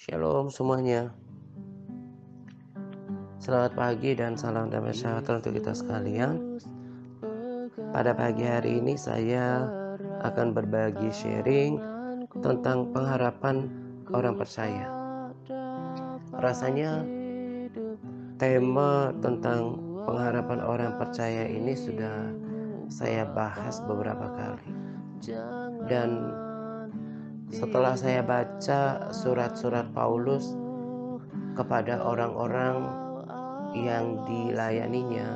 Shalom semuanya. Selamat pagi dan salam damai sejahtera untuk kita sekalian. Pada pagi hari ini saya akan berbagi sharing tentang pengharapan orang percaya. Rasanya tema tentang pengharapan orang percaya ini sudah saya bahas beberapa kali. Dan setelah saya baca surat-surat Paulus kepada orang-orang yang dilayaninya,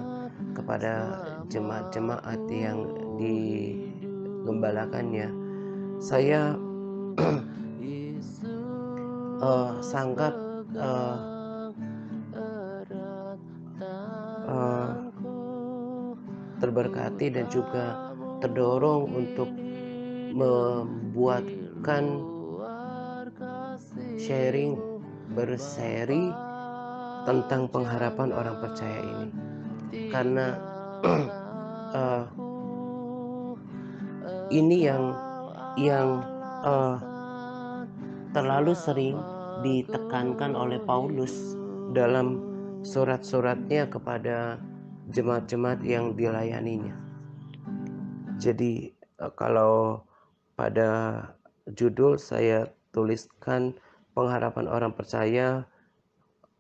kepada jemaat-jemaat yang digembalakannya, saya sangat terberkati dan juga terdorong untuk membuatkan sharing berseri tentang pengharapan orang percaya ini, karena ini yang terlalu sering ditekankan oleh Paulus dalam surat-suratnya kepada jemaat-jemaat yang dilayaninya. Jadi kalau pada judul saya tuliskan pengharapan orang percaya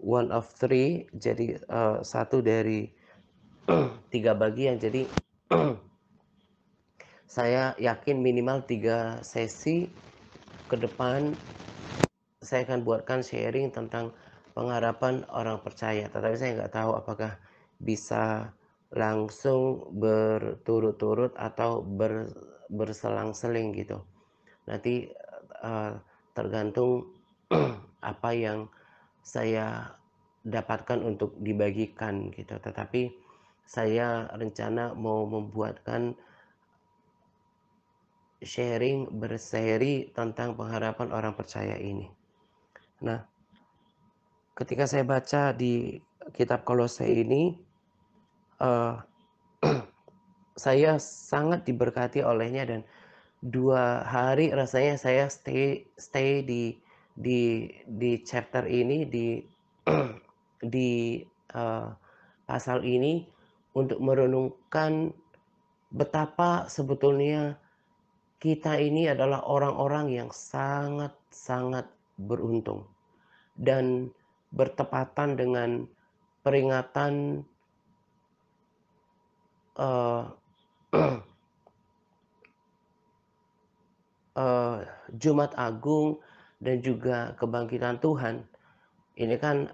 one of three, jadi satu dari tiga bagian. Jadi saya yakin minimal 3 sesi ke depan saya akan buatkan sharing tentang pengharapan orang percaya. Tetapi saya nggak tahu apakah bisa langsung berturut-turut atau berselang-seling gitu. Nanti tergantung apa yang saya dapatkan untuk dibagikan gitu. Tetapi saya rencana mau membuatkan sharing berseri tentang pengharapan orang percaya ini. Nah, ketika saya baca di kitab Kolose ini, saya sangat diberkati olehnya, dan 2 hari rasanya saya stay di chapter ini, di pasal ini, untuk merenungkan betapa sebetulnya kita ini adalah orang-orang yang sangat-sangat beruntung, dan bertepatan dengan peringatan Jumat Agung dan juga kebangkitan Tuhan. Ini kan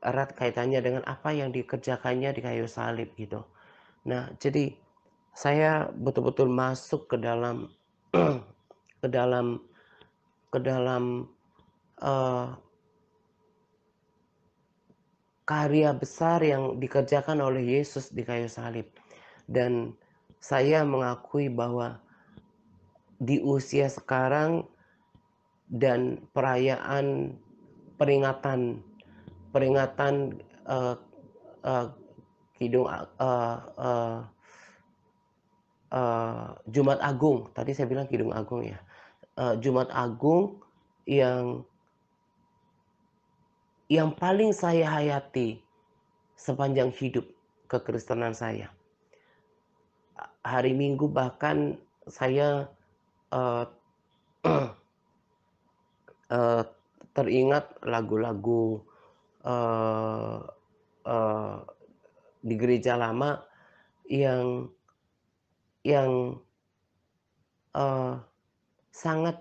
erat kaitannya dengan apa yang dikerjakannya di kayu salib gitu. Nah, jadi saya betul-betul masuk ke dalam ke dalam ke dalam karya besar yang dikerjakan oleh Yesus di kayu salib. Dan saya mengakui bahwa di usia sekarang dan perayaan peringatan Kidung Jumat Agung, tadi saya bilang Kidung Agung ya, Jumat Agung yang paling saya hayati sepanjang hidup kekristenan saya. Hari Minggu bahkan saya teringat lagu-lagu di gereja lama yang sangat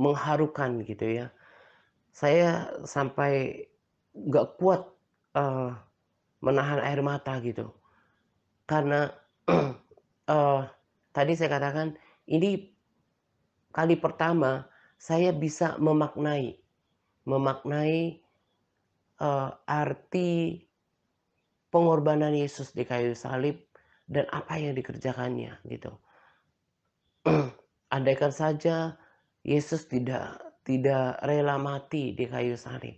mengharukan gitu ya. Saya sampai nggak kuat menahan air mata gitu, karena tadi saya katakan ini kali pertama saya bisa memaknai arti pengorbanan Yesus di kayu salib dan apa yang dikerjakannya gitu. Andaikan saja Yesus tidak rela mati di kayu salib,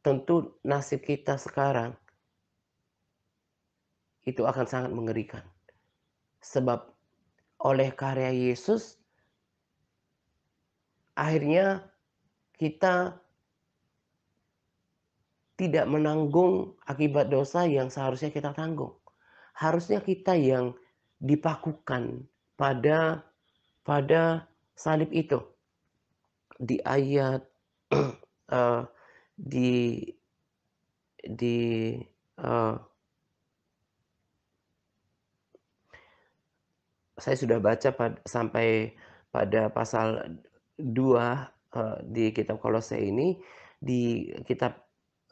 tentu nasib kita sekarang itu akan sangat mengerikan. Sebab oleh karya Yesus akhirnya kita tidak menanggung akibat dosa yang seharusnya kita tanggung. Harusnya kita yang dipakukan pada pada salib itu. Di ayat eee, di di eee, saya sudah baca sampai pada pasal 2 di kitab Kolose ini, di kitab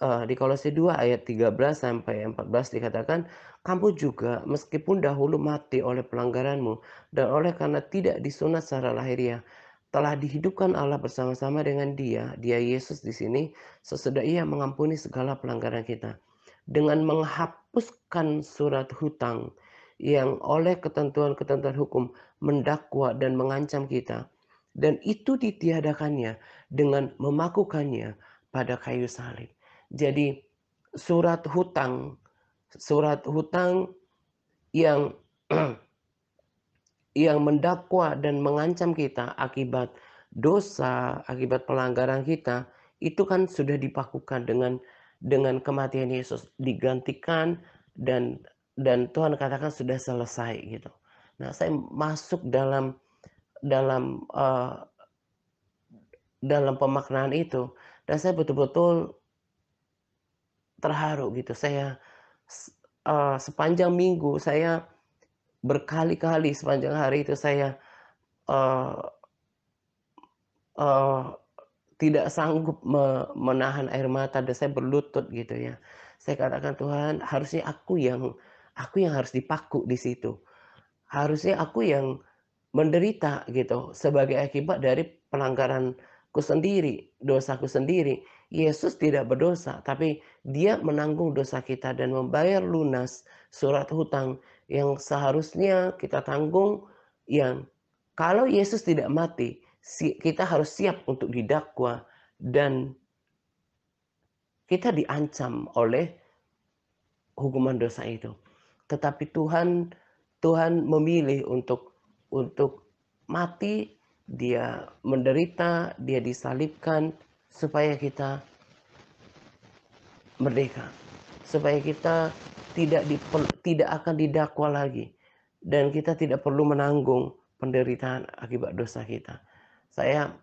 di Kolose 2 ayat 13 sampai 14 dikatakan, "Kamu juga meskipun dahulu mati oleh pelanggaranmu dan oleh karena tidak disunat secara lahiriah, telah dihidupkan Allah bersama-sama dengan Dia Yesus di sini, sesudah Ia mengampuni segala pelanggaran kita, dengan menghapuskan surat hutang yang oleh ketentuan-ketentuan hukum mendakwa dan mengancam kita, dan itu ditiadakannya dengan memakukannya pada kayu salib." Jadi surat surat hutang yang yang mendakwa dan mengancam kita akibat dosa, akibat pelanggaran kita, itu kan sudah dipakukan dengan kematian Yesus, digantikan dan Tuhan katakan sudah selesai gitu. Nah, saya masuk dalam eee, dalam pemaknaan itu dan saya betul-betul terharu gitu. Sepanjang minggu saya berkali-kali sepanjang hari itu saya, eee eee, tidak sanggup menahan air mata dan saya berlutut gitu ya. Saya katakan, "Tuhan, harusnya aku yang harus dipaku di situ. Harusnya aku yang menderita gitu sebagai akibat dari pelanggaranku sendiri, dosaku sendiri." Yesus tidak berdosa, tapi Dia menanggung dosa kita dan membayar lunas surat hutang yang seharusnya kita tanggung, yang kalau Yesus tidak mati, kita harus siap untuk didakwa dan kita diancam oleh hukuman dosa itu. Tetapi Tuhan memilih untuk mati, Dia menderita, Dia disalibkan supaya kita merdeka, supaya kita tidak akan didakwa lagi dan kita tidak perlu menanggung penderitaan akibat dosa kita. Saya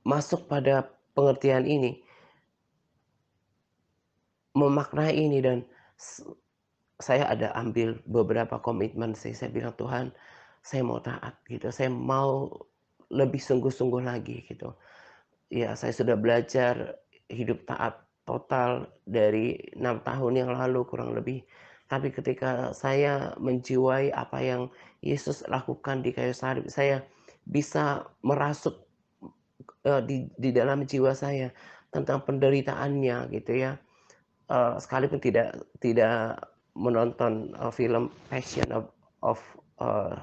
masuk pada pengertian ini, memaknai ini dan saya ada ambil beberapa komitmen sih. Saya bilang, "Tuhan, saya mau taat gitu, saya mau lebih sungguh-sungguh lagi," gitu. Ya, saya sudah belajar hidup taat total dari 6 tahun yang lalu kurang lebih. Tapi ketika saya menjiwai apa yang Yesus lakukan di kayu salib, saya bisa merasuk, di dalam jiwa saya tentang penderitaannya gitu ya. Sekalipun tidak tidak menonton, film Passion of, eee,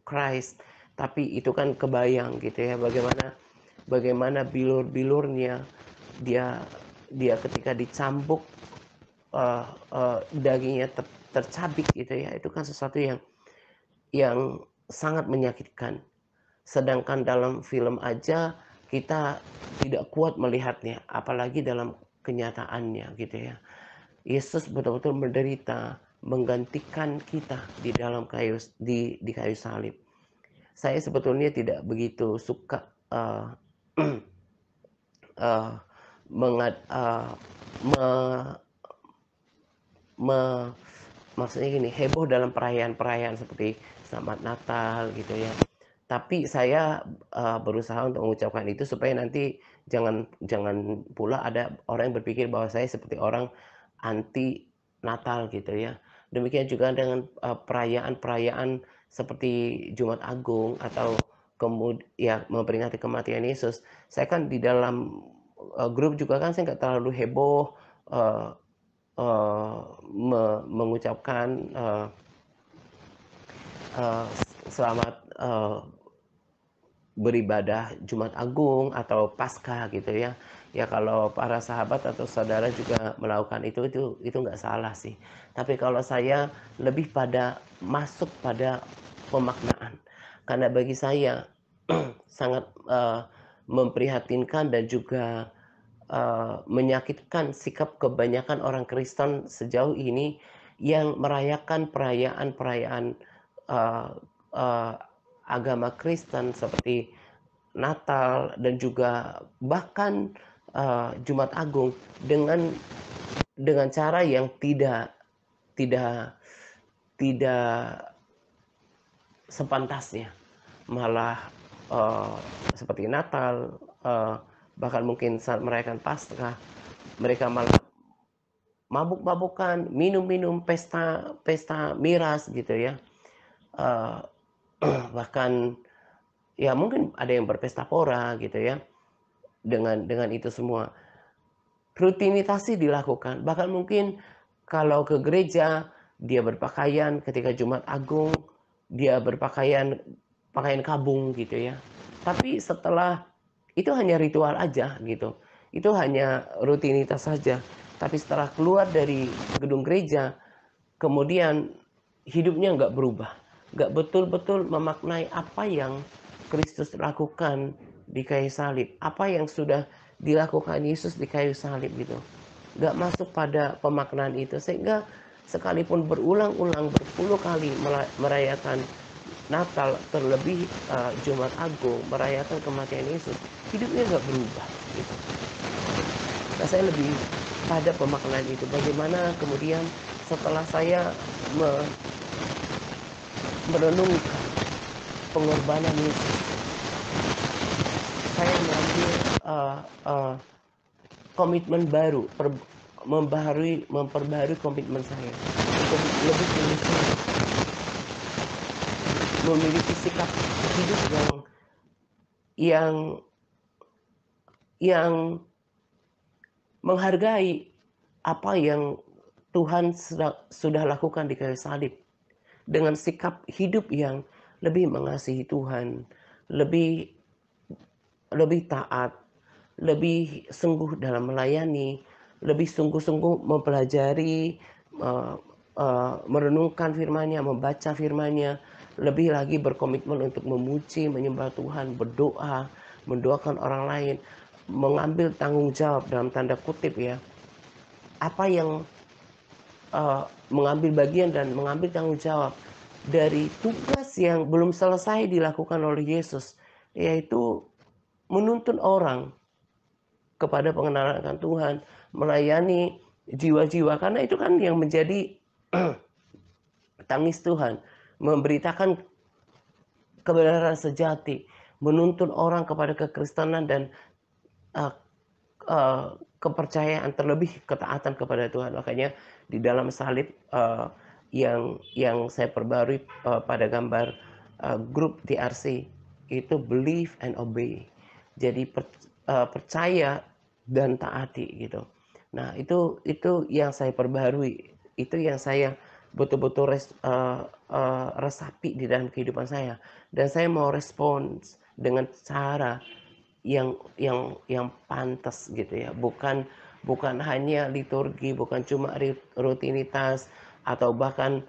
Christ, tapi itu kan kebayang gitu ya bagaimana bagaimana bilur-bilurnya dia dia ketika dicambuk, eee eee, dagingnya tercabik gitu ya, itu kan sesuatu yang sangat menyakitkan. Sedangkan dalam film aja kita tidak kuat melihatnya, apalagi dalam kenyataannya gitu ya. Yesus betul-betul menderita, menggantikan kita di dalam di kayu salib. Saya sebetulnya tidak begitu suka, eee, mengad eee, me me maksudnya gini, heboh dalam perayaan-perayaan seperti Selamat Natal gitu ya. Tapi saya, berusaha untuk mengucapkan itu supaya nanti jangan jangan pula ada orang yang berpikir bahwa saya seperti orang anti Natal gitu ya. Demikian juga dengan, perayaan-perayaan seperti Jumat Agung atau ya memperingati kematian Yesus. Saya kan di dalam, grup juga kan saya nggak terlalu heboh, eee eee, mengucapkan, eee, selamat, beribadah Jumat Agung atau Paskah gitu ya. Ya kalau para sahabat atau saudara juga melakukan itu nggak salah sih. Tapi kalau saya lebih pada masuk pada pemaknaan. Karena bagi saya sangat, memprihatinkan dan juga, menyakitkan sikap kebanyakan orang Kristen sejauh ini yang merayakan perayaan-perayaan, eee eee, agama Kristen seperti Natal dan juga bahkan, Jumat Agung dengan cara yang tidak tidak sepantasnya. Malah, eee, seperti Natal, bahkan mungkin saat merayakan Paskah, mereka malah mabuk-mabukan, minum-minum, pesta pesta miras gitu ya. Eee, bahkan ya mungkin ada yang berpesta pora gitu ya, dengan itu semua. Rutinitas sih dilakukan, bahkan mungkin kalau ke gereja, dia berpakaian ketika Jumat Agung, dia berpakaian pakaian kabung gitu ya. Tapi setelah itu hanya ritual aja gitu, itu hanya rutinitas saja. Tapi setelah keluar dari gedung gereja, kemudian hidupnya nggak berubah, nggak betul-betul memaknai apa yang Kristus lakukan di kayu salib, apa yang sudah dilakukan Yesus di kayu salib gitu. Nggak masuk pada pemaknaan itu, sehingga sekalipun berulang-ulang berpuluh kali merayakan Natal, terlebih Jumat Agung, merayakan kematian Yesus, hidupnya nggak berubah gitu. Nah, saya lebih pada pemaknaan itu. Bagaimana kemudian setelah saya merenungkan pengorbanan Yesus, saya mengambil uh, uh, komitmen baru, memperbarui komitmen saya untuk lebih memiliki sikap hidup yang yang menghargai apa yang Tuhan sudah lakukan di kayu salib, dengan sikap hidup yang lebih mengasihi Tuhan, lebih lebih taat, lebih sungguh dalam melayani, lebih sungguh-sungguh mempelajari, merenungkan firman-Nya, membaca firman-Nya, lebih lagi berkomitmen untuk memuji, menyembah Tuhan, berdoa, mendoakan orang lain, mengambil tanggung jawab dalam tanda kutip ya, apa yang mengambil bagian dan mengambil tanggung jawab dari tugas yang belum selesai dilakukan oleh Yesus, yaitu menuntun orang kepada pengenalan akan Tuhan, melayani jiwa-jiwa, karena itu kan yang menjadi tangis Tuhan, memberitakan kebenaran sejati, menuntun orang kepada kekristenan dan uh, kepercayaan, terlebih ketaatan kepada Tuhan. Makanya di dalam salib yang saya perbarui pada gambar grup TRC itu believe and obey. Jadi percaya dan taati gitu. Nah, itu yang saya perbarui, itu yang saya betul-betul resapi di dalam kehidupan saya, dan saya mau respons dengan cara yang pantas gitu ya, bukan bukan hanya liturgi, bukan cuma rutinitas, atau bahkan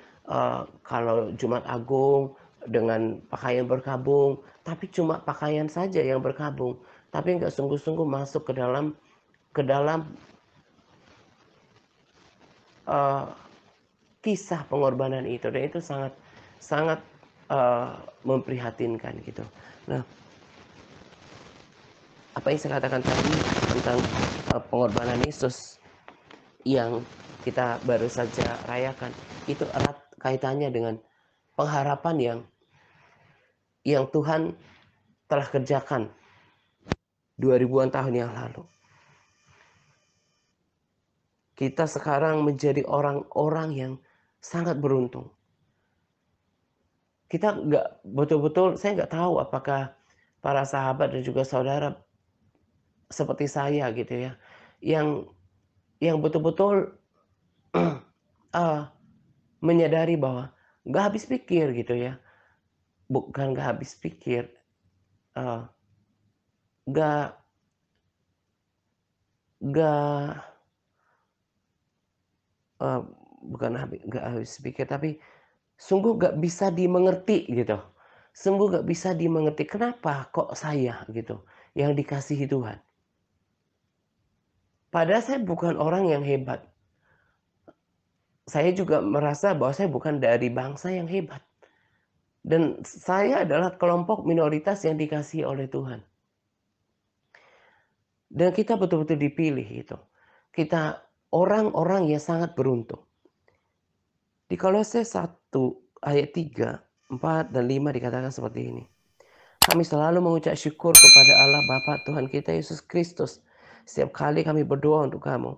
kalau Jumat Agung dengan pakaian berkabung, tapi cuma pakaian saja yang berkabung, tapi nggak sungguh-sungguh masuk ke dalam uh, kisah pengorbanan itu, dan itu sangat sangat memprihatinkan gitu. Nah, apa yang saya katakan tadi tentang pengorbanan Yesus yang kita baru saja rayakan, itu erat kaitannya dengan pengharapan yang Tuhan telah kerjakan 2000-an tahun yang lalu. Kita sekarang menjadi orang-orang yang sangat beruntung. Kita nggak betul-betul, saya nggak tahu apakah para sahabat dan juga saudara seperti saya gitu ya, yang betul-betul menyadari bahwa nggak habis pikir gitu ya, bukan nggak habis pikir, nggak nggak bukan nggak habis pikir, tapi sungguh nggak bisa dimengerti gitu. Sungguh gak bisa dimengerti, kenapa kok saya gitu, yang dikasihi Tuhan. Padahal saya bukan orang yang hebat. Saya juga merasa bahwa saya bukan dari bangsa yang hebat. Dan saya adalah kelompok minoritas yang dikasihi oleh Tuhan. Dan kita betul-betul dipilih itu. Kita orang-orang yang sangat beruntung. Di Kolose 1 ayat 3, 4, dan 5 dikatakan seperti ini. Kami selalu mengucap syukur kepada Allah Bapa Tuhan kita Yesus Kristus. Setiap kali kami berdoa untuk kamu.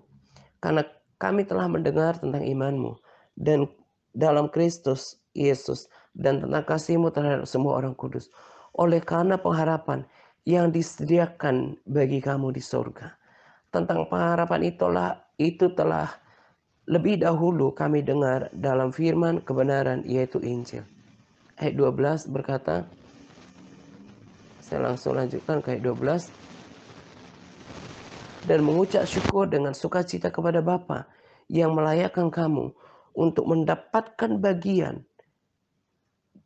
Karena kami telah mendengar tentang imanmu. Dan dalam Kristus Yesus. Dan tentang kasihmu terhadap semua orang kudus. Oleh karena pengharapan yang disediakan bagi kamu di surga. Tentang pengharapan itu telah lebih dahulu kami dengar dalam firman kebenaran, yaitu Injil. Ayat 12 berkata, saya langsung lanjutkan ke ayat 12. Dan mengucap syukur dengan sukacita kepada Bapa yang melayakkan kamu untuk mendapatkan bagian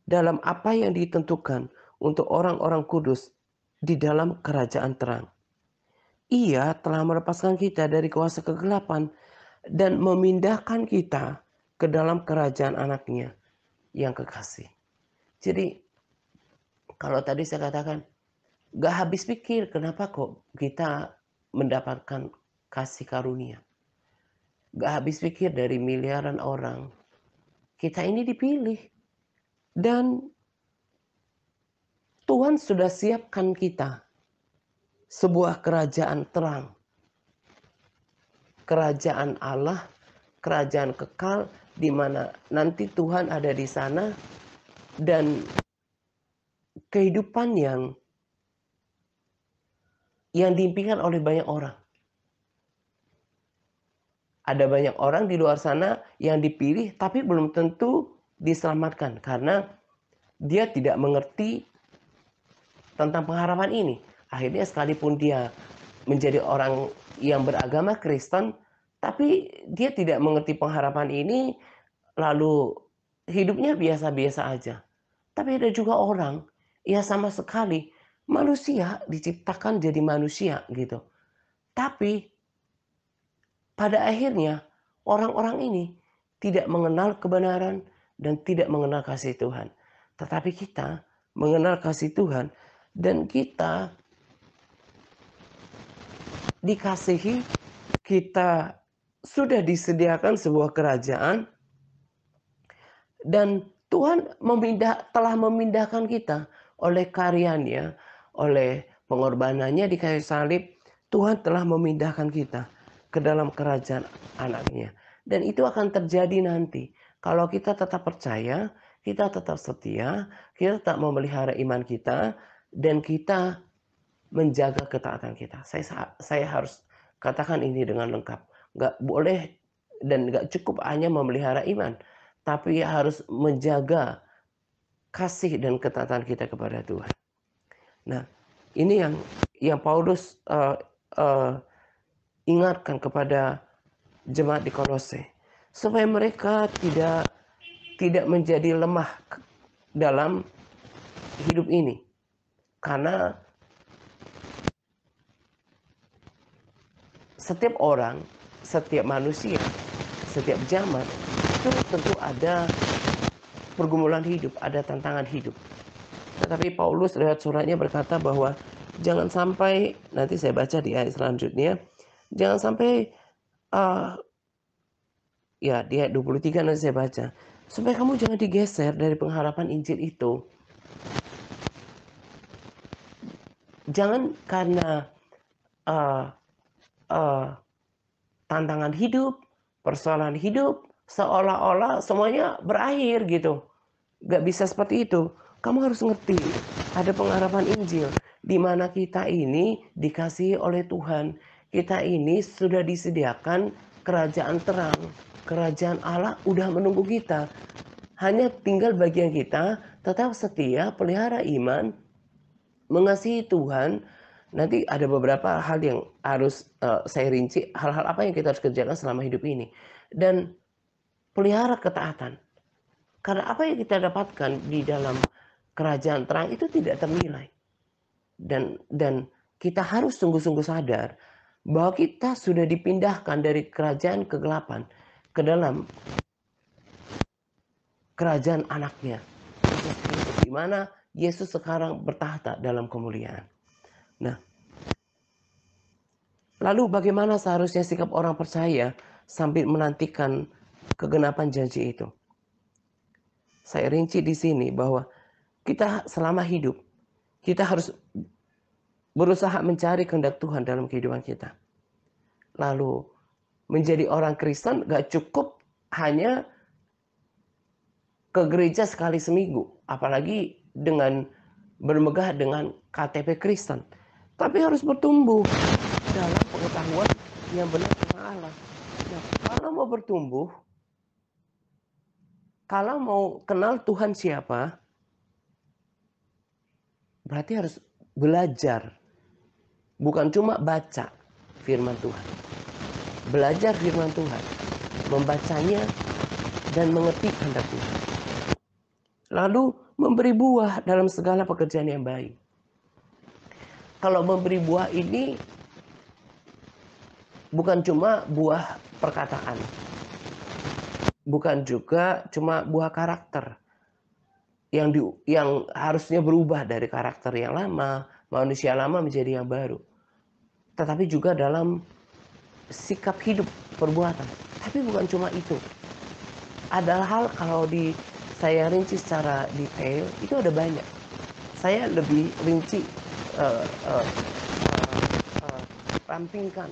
dalam apa yang ditentukan untuk orang-orang kudus di dalam kerajaan terang. Ia telah melepaskan kita dari kuasa kegelapan dan memindahkan kita ke dalam kerajaan anaknya yang kekasih. Jadi kalau tadi saya katakan gak habis pikir kenapa kok kita mendapatkan kasih karunia. Gak habis pikir dari miliaran orang. Kita ini dipilih. Dan Tuhan sudah siapkan kita sebuah kerajaan terang. Kerajaan Allah, kerajaan kekal, di mana nanti Tuhan ada di sana dan kehidupan yang diimpikan oleh banyak orang. Ada banyak orang di luar sana yang dipilih tapi belum tentu diselamatkan karena dia tidak mengerti tentang pengharapan ini. Akhirnya sekalipun dia menjadi orang yang beragama Kristen, tapi dia tidak mengerti pengharapan ini, lalu hidupnya biasa-biasa aja. Tapi ada juga orang, ya sama sekali, manusia diciptakan jadi manusia gitu. Tapi pada akhirnya orang-orang ini tidak mengenal kebenaran dan tidak mengenal kasih Tuhan. Tetapi kita mengenal kasih Tuhan dan kita dikasihi, kita sudah disediakan sebuah kerajaan dan Tuhan telah memindahkan kita oleh karyanya, oleh pengorbanannya di kayu salib. Tuhan telah memindahkan kita ke dalam kerajaan anaknya. Dan itu akan terjadi nanti. Kalau kita tetap percaya, kita tetap setia, kita tetap memelihara iman kita, dan kita menjaga ketaatan kita. Saya harus katakan ini dengan lengkap. Gak boleh dan gak cukup hanya memelihara iman, tapi harus menjaga kasih dan ketaatan kita kepada Tuhan. Nah, ini yang Paulus ingatkan kepada jemaat di Kolose, supaya mereka tidak menjadi lemah dalam hidup ini, karena setiap orang, setiap manusia, setiap zaman itu tentu ada pergumulan hidup, ada tantangan hidup. Tetapi Paulus lewat suratnya berkata bahwa jangan sampai, nanti saya baca di ayat selanjutnya, jangan sampai ya di ayat 23 nanti saya baca, supaya kamu jangan digeser dari pengharapan Injil itu. Jangan karena tantangan hidup, persoalan hidup, seolah-olah semuanya berakhir gitu. Gak bisa seperti itu. Kamu harus ngerti, ada pengharapan Injil, di mana kita ini dikasihi oleh Tuhan. Kita ini sudah disediakan kerajaan terang. Kerajaan Allah udah menunggu kita. Hanya tinggal bagian kita tetap setia, pelihara iman, mengasihi Tuhan. Nanti ada beberapa hal yang harus saya rinci, hal-hal apa yang kita harus kerjakan selama hidup ini. Dan pelihara ketaatan. Karena apa yang kita dapatkan di dalam kerajaan terang itu tidak ternilai. Dan kita harus sungguh-sungguh sadar bahwa kita sudah dipindahkan dari kerajaan kegelapan ke dalam kerajaan anaknya, di mana Yesus sekarang bertahta dalam kemuliaan. Nah, lalu bagaimana seharusnya sikap orang percaya sambil menantikan kegenapan janji itu? Saya rinci di sini bahwa kita selama hidup, kita harus berusaha mencari kehendak Tuhan dalam kehidupan kita. Lalu menjadi orang Kristen gak cukup hanya ke gereja sekali seminggu, apalagi dengan bermegah dengan KTP Kristen, tapi harus bertumbuh dalam pengetahuan yang benar tentang Allah. Nah, kalau mau bertumbuh, kalau mau kenal Tuhan siapa, berarti harus belajar, bukan cuma baca firman Tuhan. Belajar firman Tuhan, membacanya dan mengerti kehendak Tuhan. Lalu memberi buah dalam segala pekerjaan yang baik. Kalau memberi buah ini bukan cuma buah perkataan, bukan juga cuma buah karakter yang harusnya berubah dari karakter yang lama, manusia lama menjadi yang baru, tetapi juga dalam sikap hidup, perbuatan. Tapi bukan cuma itu. Ada hal kalau saya rinci secara detail itu ada banyak. Saya lebih rinci rampingkan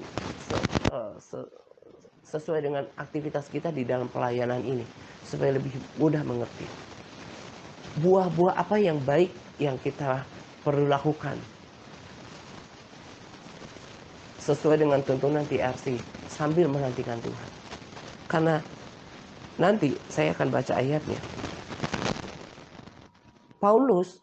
sesuai dengan aktivitas kita di dalam pelayanan ini supaya lebih mudah mengerti. Buah-buah apa yang baik yang kita perlu lakukan sesuai dengan tuntunan TRC sambil menantikan Tuhan. Karena nanti saya akan baca ayatnya. Paulus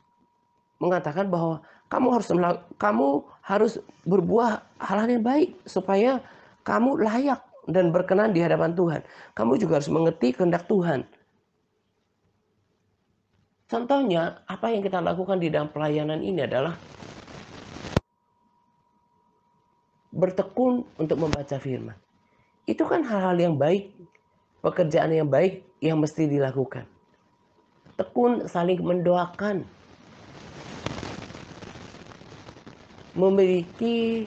mengatakan bahwa kamu harus berbuah hal-hal yang baik supaya kamu layak dan berkenan di hadapan Tuhan. Kamu juga harus mengerti kehendak Tuhan. Contohnya, apa yang kita lakukan di dalam pelayanan ini adalah bertekun untuk membaca firman. Itu kan hal-hal yang baik, pekerjaan yang baik yang mesti dilakukan. Tekun saling mendoakan, memiliki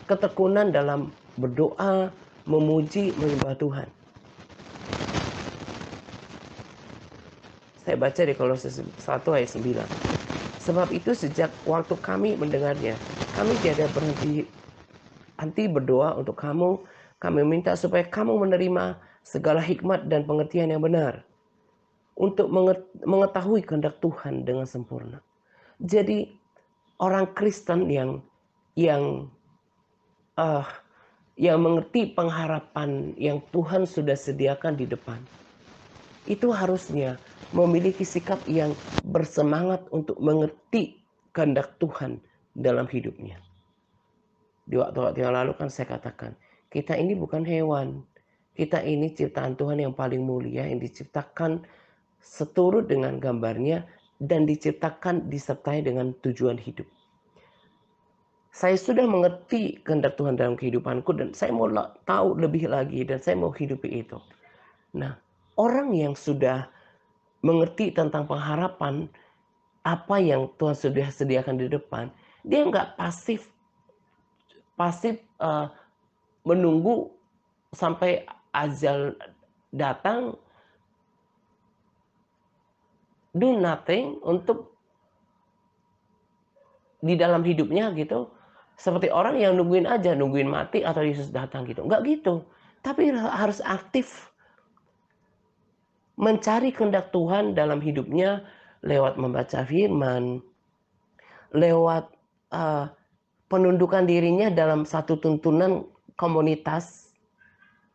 ketekunan dalam berdoa, memuji, menyembah Tuhan. Saya baca di Kolose 1 ayat 9. Sebab itu sejak waktu kami mendengarnya, kami tiada berhenti berdoa untuk kamu. Kami minta supaya kamu menerima segala hikmat dan pengertian yang benar untuk mengetahui kehendak Tuhan dengan sempurna. Jadi orang Kristen yang mengerti pengharapan yang Tuhan sudah sediakan di depan, itu harusnya memiliki sikap yang bersemangat untuk mengerti kehendak Tuhan dalam hidupnya. Di waktu-waktu yang lalu kan saya katakan, kita ini bukan hewan. Kita ini ciptaan Tuhan yang paling mulia, yang diciptakan seturut dengan gambarnya dan diciptakan disertai dengan tujuan hidup. Saya sudah mengerti kehendak Tuhan dalam kehidupanku dan saya mau tahu lebih lagi dan saya mau hidupi itu. Nah, orang yang sudah mengerti tentang pengharapan apa yang Tuhan sudah sediakan di depan, dia nggak pasif menunggu sampai ajal datang, do nothing untuk di dalam hidupnya gitu. Seperti orang yang nungguin mati atau Yesus datang gitu. Nggak gitu. Tapi harus aktif mencari kehendak Tuhan dalam hidupnya lewat membaca firman, lewat penundukan dirinya dalam satu tuntunan komunitas,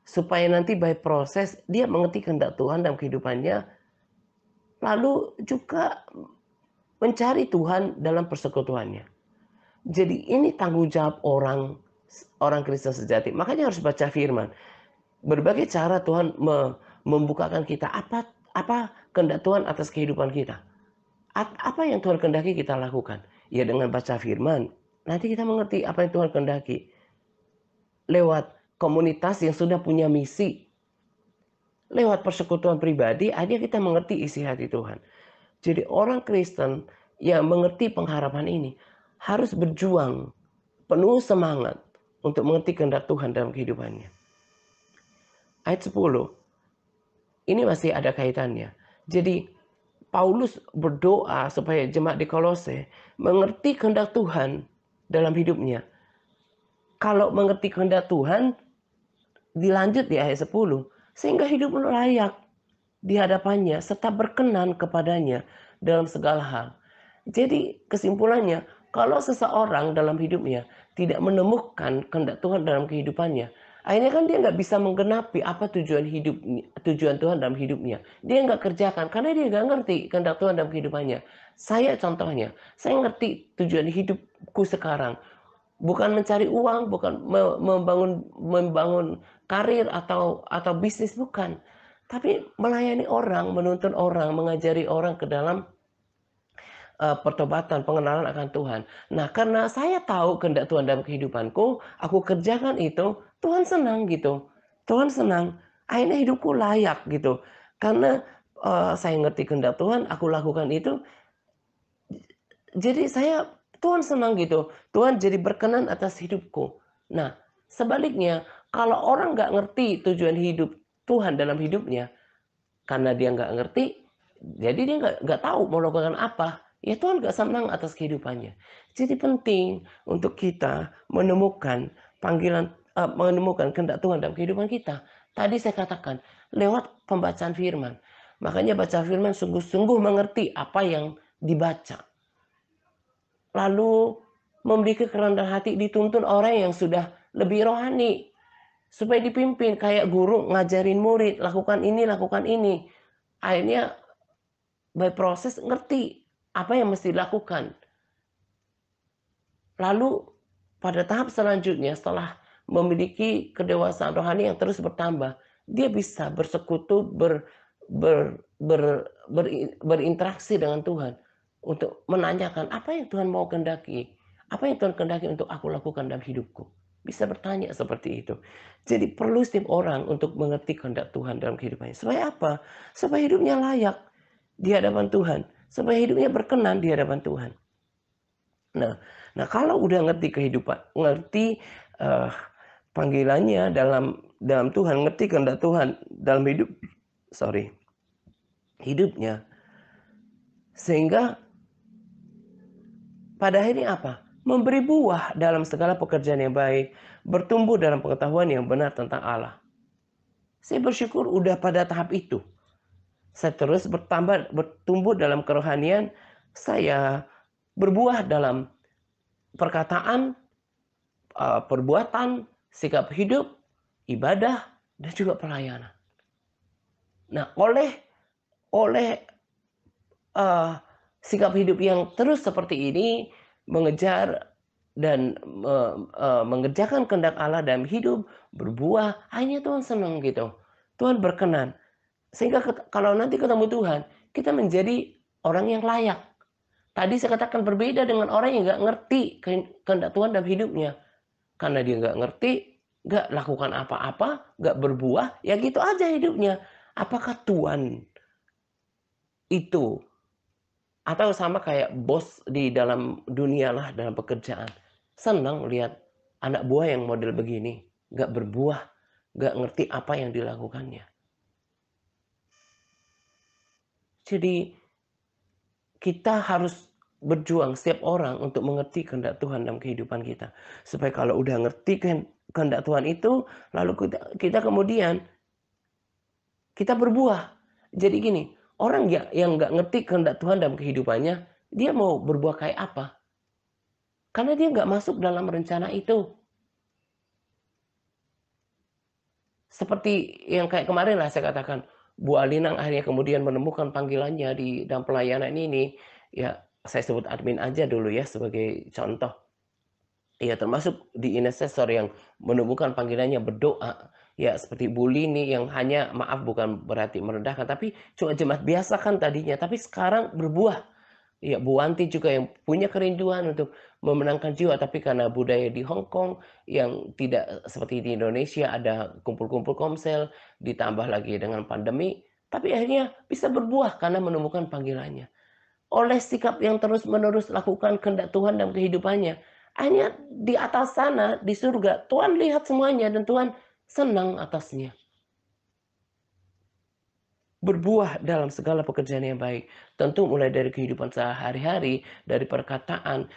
supaya nanti by proses dia mengerti kehendak Tuhan dalam kehidupannya, lalu juga mencari Tuhan dalam persekutuannya. Jadi ini tanggung jawab orang Kristen sejati. Makanya harus baca firman. Berbagai cara Tuhan membukakan kita apa kehendak Tuhan atas kehidupan kita. Apa yang Tuhan kehendaki kita lakukan? Ya dengan baca firman, nanti kita mengerti apa yang Tuhan kehendaki. Lewat komunitas yang sudah punya misi, lewat persekutuan pribadi, akhirnya kita mengerti isi hati Tuhan. Jadi orang Kristen yang mengerti pengharapan ini harus berjuang penuh semangat untuk mengerti kehendak Tuhan dalam kehidupannya. Ayat 10, ini masih ada kaitannya. Jadi Paulus berdoa supaya jemaat di Kolose mengerti kehendak Tuhan dalam hidupnya. Kalau mengerti kehendak Tuhan, dilanjut di ayat 10, sehingga hidup layak di hadapannya serta berkenan kepadanya dalam segala hal. Jadi kesimpulannya, kalau seseorang dalam hidupnya tidak menemukan kehendak Tuhan dalam kehidupannya, akhirnya kan dia nggak bisa menggenapi apa tujuan Tuhan dalam hidupnya. Dia nggak kerjakan karena dia nggak ngerti kehendak Tuhan dalam kehidupannya. Saya contohnya, saya ngerti tujuan hidupku sekarang. Bukan mencari uang, bukan membangun karir atau bisnis, bukan. Tapi melayani orang, menuntun orang, mengajari orang ke dalam pertobatan, pengenalan akan Tuhan. Nah, karena saya tahu kehendak Tuhan dalam kehidupanku, aku kerjakan itu, Tuhan senang gitu. Tuhan senang. Akhirnya hidupku layak gitu. Karena saya ngerti kehendak Tuhan, aku lakukan itu. Jadi Tuhan senang gitu. Tuhan jadi berkenan atas hidupku. Nah, sebaliknya, kalau orang nggak ngerti tujuan hidup Tuhan dalam hidupnya, karena dia nggak ngerti, jadi dia nggak tahu mau lakukan apa. Ya Tuhan nggak senang atas kehidupannya. Jadi penting untuk kita menemukan menemukan kehendak Tuhan dalam kehidupan kita. Tadi saya katakan lewat pembacaan firman. Makanya baca firman sungguh-sungguh mengerti apa yang dibaca. Lalu memiliki kerendahan hati, dituntun orang yang sudah lebih rohani. Supaya dipimpin kayak guru ngajarin murid, lakukan ini, lakukan ini. Akhirnya by proses ngerti apa yang mesti dilakukan. Lalu pada tahap selanjutnya setelah memiliki kedewasaan rohani yang terus bertambah, dia bisa bersekutu, berinteraksi dengan Tuhan untuk menanyakan apa yang Tuhan mau kehendaki, apa yang Tuhan kehendaki untuk aku lakukan dalam hidupku. Bisa bertanya seperti itu. Jadi perlu setiap orang untuk mengerti kehendak Tuhan dalam kehidupannya. Supaya apa? Supaya hidupnya layak di hadapan Tuhan. Supaya hidupnya berkenan di hadapan Tuhan. Nah, kalau udah ngerti kehidupan, ngerti panggilannya dalam Tuhan, ngerti kehendak Tuhan dalam hidupnya, sehingga pada akhirnya apa? Memberi buah dalam segala pekerjaan yang baik, bertumbuh dalam pengetahuan yang benar tentang Allah. Saya bersyukur udah pada tahap itu. Saya terus bertumbuh dalam kerohanian, saya berbuah dalam perkataan, perbuatan, sikap hidup, ibadah, dan juga pelayanan. Nah, oleh sikap hidup yang terus seperti ini, mengejar dan mengerjakan kehendak Allah dalam hidup, berbuah, akhirnya Tuhan senang gitu. Tuhan berkenan. Sehingga kalau nanti ketemu Tuhan, kita menjadi orang yang layak. Tadi saya katakan berbeda dengan orang yang nggak ngerti kehendak Tuhan dalam hidupnya. Karena dia nggak ngerti, nggak lakukan apa-apa, nggak berbuah, ya gitu aja hidupnya. Apakah Tuhan itu, atau sama kayak bos di dalam dunia lah, dalam pekerjaan, senang lihat anak buah yang model begini, nggak berbuah, nggak ngerti apa yang dilakukannya. Jadi kita harus berjuang setiap orang untuk mengerti kehendak Tuhan dalam kehidupan kita. Supaya kalau udah ngerti kehendak Tuhan itu, lalu kita kemudian kita berbuah. Jadi gini, orang yang nggak ngerti kehendak Tuhan dalam kehidupannya, dia mau berbuah kayak apa? Karena dia nggak masuk dalam rencana itu. Seperti yang kayak kemarin lah saya katakan, Bu Alinang akhirnya kemudian menemukan panggilannya di dalam pelayanan ini. Ya, saya sebut admin aja dulu ya sebagai contoh. Ya, termasuk di intercessor yang menemukan panggilannya berdoa. Ya, seperti Bu Lini yang hanya, maaf bukan berarti merendahkan, tapi cuma jemaat biasa kan tadinya. Tapi sekarang berbuah. Ya, Bu Wanti juga yang punya kerinduan untuk memenangkan jiwa, tapi karena budaya di Hong Kong yang tidak seperti di Indonesia ada kumpul-kumpul komsel, ditambah lagi dengan pandemi, tapi akhirnya bisa berbuah karena menemukan panggilannya. Oleh sikap yang terus-menerus lakukan kehendak Tuhan dalam kehidupannya, akhirnya di atas sana, di surga, Tuhan lihat semuanya dan Tuhan senang atasnya. Berbuah dalam segala pekerjaan yang baik. Tentu mulai dari kehidupan sehari-hari, dari perkataan,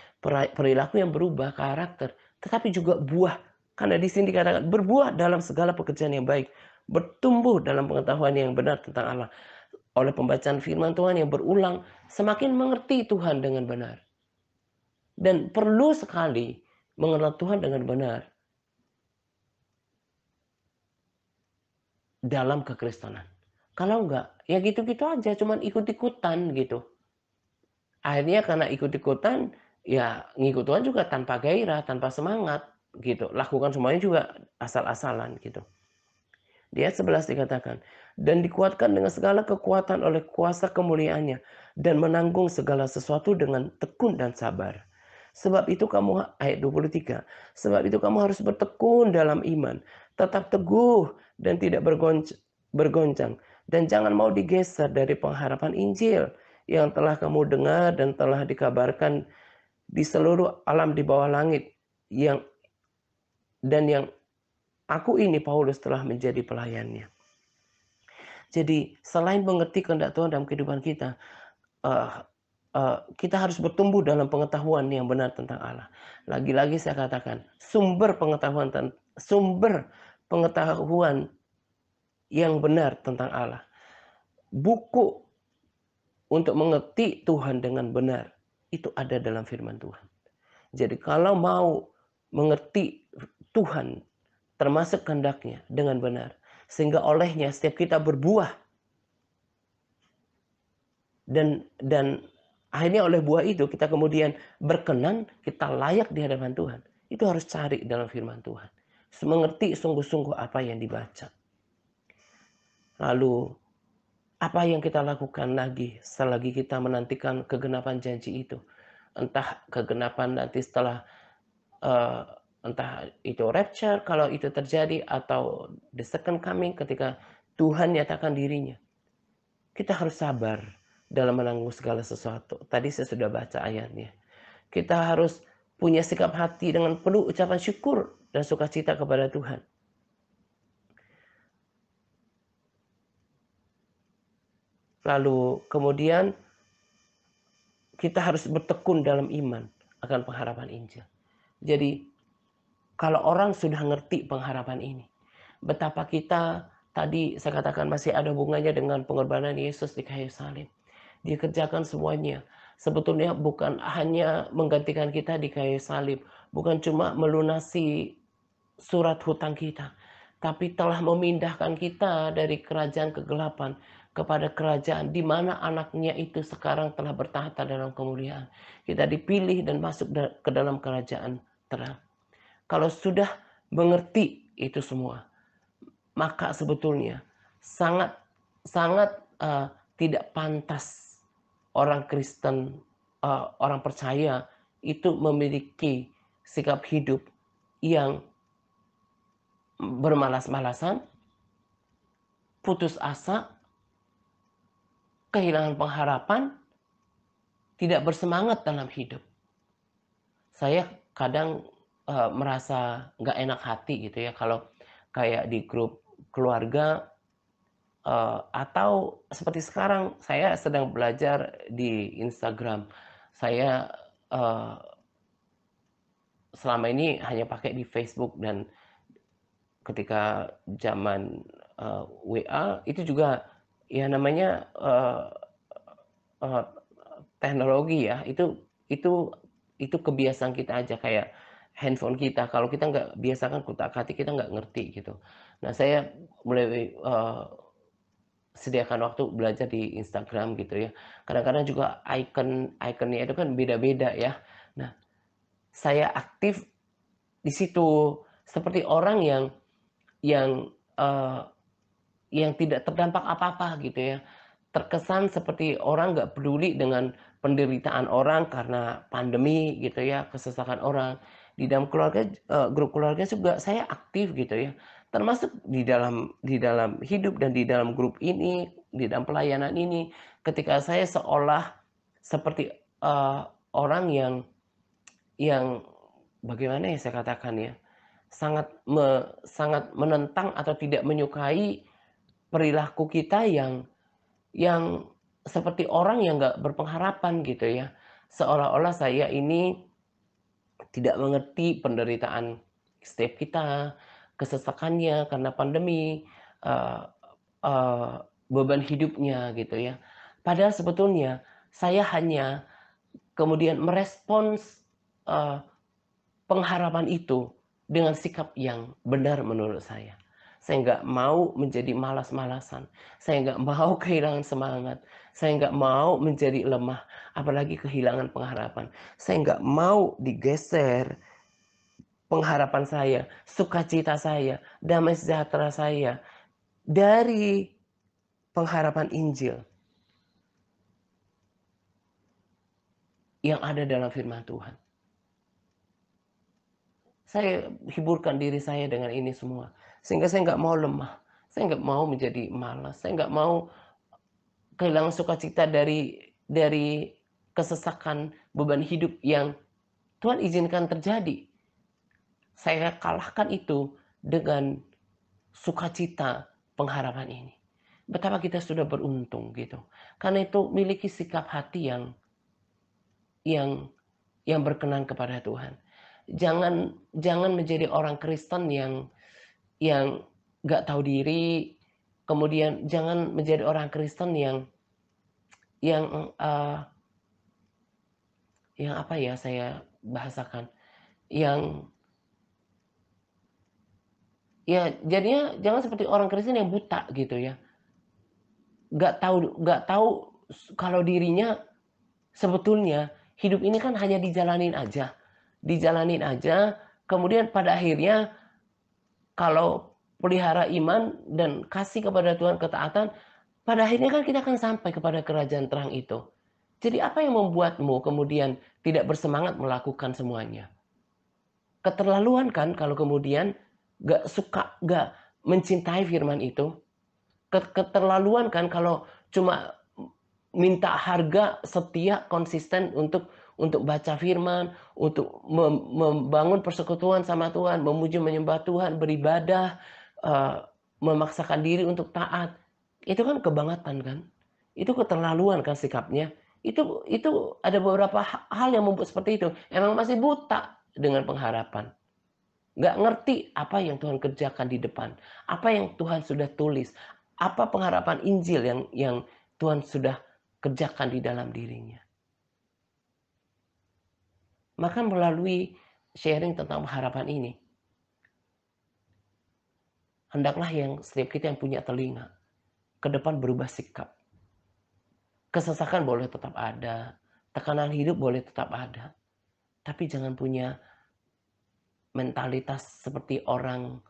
perilaku yang berubah, karakter, tetapi juga buah. Karena di sini dikatakan berbuah dalam segala pekerjaan yang baik, bertumbuh dalam pengetahuan yang benar tentang Allah. Oleh pembacaan firman Tuhan yang berulang, semakin mengerti Tuhan dengan benar. Dan perlu sekali mengenal Tuhan dengan benar dalam kekristenan. Kalau enggak, ya gitu-gitu aja, cuman ikut-ikutan gitu. Akhirnya karena ikut-ikutan, ya ngikut Tuhan juga tanpa gairah, tanpa semangat gitu. Lakukan semuanya juga asal-asalan gitu. Di ayat 11 dikatakan, dan dikuatkan dengan segala kekuatan oleh kuasa kemuliaannya, dan menanggung segala sesuatu dengan tekun dan sabar. Sebab itu kamu, ayat 23, sebab itu kamu harus bertekun dalam iman, tetap teguh dan tidak bergoncang, dan jangan mau digeser dari pengharapan Injil yang telah kamu dengar dan telah dikabarkan di seluruh alam di bawah langit, yang yang aku ini Paulus telah menjadi pelayannya. Jadi selain mengerti kehendak Tuhan dalam kehidupan kita, kita harus bertumbuh dalam pengetahuan yang benar tentang Allah. Lagi-lagi saya katakan, sumber pengetahuan yang benar tentang Allah. Buku untuk mengerti Tuhan dengan benar itu ada dalam firman Tuhan. Jadi kalau mau mengerti Tuhan termasuk kehendaknya dengan benar, sehingga olehnya setiap kita berbuah dan akhirnya oleh buah itu kita kemudian berkenan, kita layak di hadapan Tuhan. Itu harus cari dalam firman Tuhan. Mengerti sungguh-sungguh apa yang dibaca. Lalu apa yang kita lakukan lagi selagi kita menantikan kegenapan janji itu. Entah kegenapan nanti setelah entah itu rapture kalau itu terjadi, atau the second coming ketika Tuhan nyatakan dirinya. Kita harus sabar dalam menanggung segala sesuatu. Tadi saya sudah baca ayatnya. Kita harus punya sikap hati dengan penuh ucapan syukur dan sukacita kepada Tuhan. Lalu kemudian kita harus bertekun dalam iman akan pengharapan Injil. Jadi kalau orang sudah ngerti pengharapan ini, betapa kita tadi saya katakan masih ada hubungannya dengan pengorbanan Yesus di kayu salib. Dia kerjakan semuanya. Sebetulnya bukan hanya menggantikan kita di kayu salib, bukan cuma melunasi surat hutang kita, tapi telah memindahkan kita dari kerajaan kegelapan kepada kerajaan di mana anaknya itu sekarang telah bertahta dalam kemuliaan. Kita dipilih dan masuk ke dalam kerajaan terang. Kalau sudah mengerti itu semua, maka sebetulnya sangat sangat tidak pantas orang Kristen, orang percaya itu memiliki sikap hidup yang bermalas-malasan, putus asa, kehilangan pengharapan, tidak bersemangat dalam hidup. Saya kadang merasa nggak enak hati gitu ya kalau kayak di grup keluarga, atau seperti sekarang saya sedang belajar di Instagram. Saya selama ini hanya pakai di Facebook, dan ketika zaman WA itu juga ya namanya teknologi ya, itu kebiasaan kita aja, kayak handphone kita kalau kita nggak biasakan kutak-katik kita nggak ngerti gitu. Nah saya mulai sediakan waktu belajar di Instagram gitu ya. Kadang-kadang juga ikonnya itu kan beda-beda ya. Nah saya aktif di situ seperti orang yang uh, yang tidak terdampak apa-apa gitu ya. Terkesan seperti orang nggak peduli dengan penderitaan orang karena pandemi gitu ya, kesesakan orang. Di dalam keluarga, grup keluarga juga saya aktif gitu ya. Termasuk di dalam hidup dan di dalam grup ini, di dalam pelayanan ini, ketika saya seolah seperti, orang yang bagaimana ya saya katakan ya, sangat menentang atau tidak menyukai perilaku kita yang seperti orang yang nggak berpengharapan gitu ya. Seolah-olah saya ini tidak mengerti penderitaan setiap kita, kesesakannya karena pandemi, eee eee, beban hidupnya gitu ya. Padahal sebetulnya saya hanya kemudian merespons, eee, pengharapan itu dengan sikap yang benar menurut saya. Saya nggak mau menjadi malas-malasan, saya nggak mau kehilangan semangat, saya nggak mau menjadi lemah, apalagi kehilangan pengharapan. Saya nggak mau digeser pengharapan saya, sukacita saya, damai sejahtera saya dari pengharapan Injil yang ada dalam firman Tuhan. Saya hiburkan diri saya dengan ini semua, sehingga saya nggak mau lemah, saya nggak mau menjadi malas, saya nggak mau kehilangan sukacita dari kesesakan beban hidup yang Tuhan izinkan terjadi. Saya kalahkan itu dengan sukacita pengharapan ini. Betapa kita sudah beruntung gitu. Karena itu miliki sikap hati yang yang berkenan kepada Tuhan. Jangan jangan menjadi orang Kristen yang nggak tahu diri, kemudian jangan menjadi orang Kristen yang yang apa ya saya bahasakan, yang ya jadinya jangan seperti orang Kristen yang buta gitu ya. Nggak tahu kalau dirinya sebetulnya hidup ini kan hanya dijalanin aja, kemudian pada akhirnya kalau pelihara iman dan kasih kepada Tuhan ketaatan, pada akhirnya kan kita akan sampai kepada kerajaan terang itu. Jadi apa yang membuatmu kemudian tidak bersemangat melakukan semuanya? Keterlaluan kan kalau kemudian gak mencintai firman itu. Keterlaluan kan kalau cuma minta harga setia konsisten untuk baca firman, untuk membangun persekutuan sama Tuhan, memuji menyembah Tuhan, beribadah, eh, memaksakan diri untuk taat. Itu kan kebangetan kan? Itu keterlaluan kan sikapnya. Itu ada beberapa hal yang membuat seperti itu. Emang masih buta dengan pengharapan. Nggak ngerti apa yang Tuhan kerjakan di depan. Apa yang Tuhan sudah tulis. Apa pengharapan Injil yang Tuhan sudah kerjakan di dalam dirinya. Maka melalui sharing tentang pengharapan ini, hendaklah yang setiap kita yang punya telinga, ke depan berubah sikap. Kesesakan boleh tetap ada, tekanan hidup boleh tetap ada, tapi jangan punya mentalitas seperti orang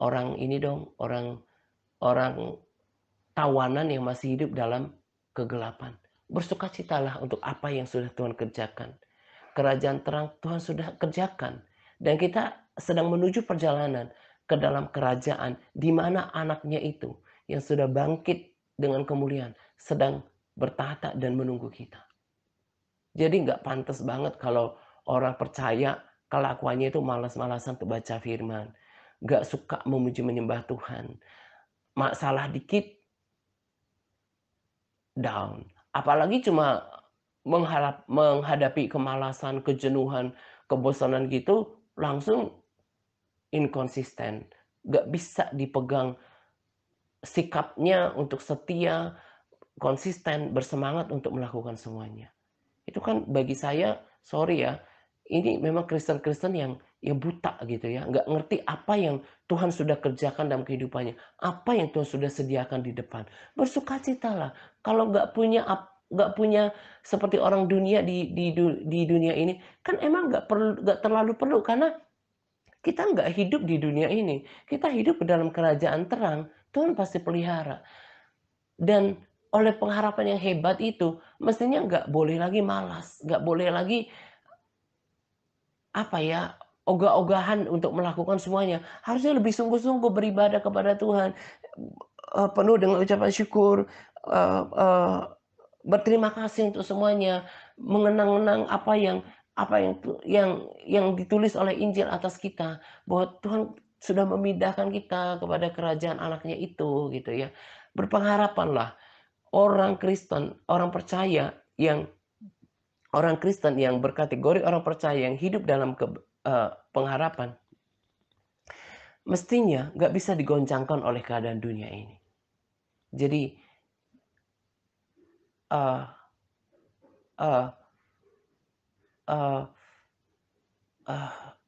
orang ini dong, orang orang tawanan yang masih hidup dalam kegelapan. Bersukacitalah untuk apa yang sudah Tuhan kerjakan. Kerajaan terang Tuhan sudah kerjakan. Dan kita sedang menuju perjalanan ke dalam kerajaan di mana anaknya itu yang sudah bangkit dengan kemuliaan sedang bertahta dan menunggu kita. Jadi nggak pantas banget kalau orang percaya kelakuannya itu malas-malasan untuk baca firman. Nggak suka memuji menyembah Tuhan. Masalah dikit down. Apalagi cuma menghadapi kemalasan, kejenuhan, kebosanan gitu, langsung inkonsisten. Nggak bisa dipegang sikapnya untuk setia, konsisten, bersemangat untuk melakukan semuanya. Itu kan bagi saya, sorry ya, ini memang Kristen-Kristen yang buta gitu ya, nggak ngerti apa yang Tuhan sudah kerjakan dalam kehidupannya, apa yang Tuhan sudah sediakan di depan. Bersukacitalah. Kalau nggak punya seperti orang dunia di dunia ini, kan emang nggak terlalu perlu karena kita nggak hidup di dunia ini. Kita hidup dalam kerajaan terang. Tuhan pasti pelihara. Dan oleh pengharapan yang hebat itu, mestinya nggak boleh lagi malas, nggak boleh lagi, apa ya, ogah-ogahan untuk melakukan semuanya. Harusnya lebih sungguh-sungguh beribadah kepada Tuhan, penuh dengan ucapan syukur, eee eee, berterima kasih untuk semuanya, mengenang-enang apa yang ditulis oleh Injil atas kita, bahwa Tuhan sudah memindahkan kita kepada kerajaan anaknya itu, gitu ya. Berpengharapanlah, yang orang Kristen yang berkategori orang percaya yang hidup dalam pengharapan, mestinya nggak bisa digoncangkan oleh keadaan dunia ini. Jadi, eee eee eee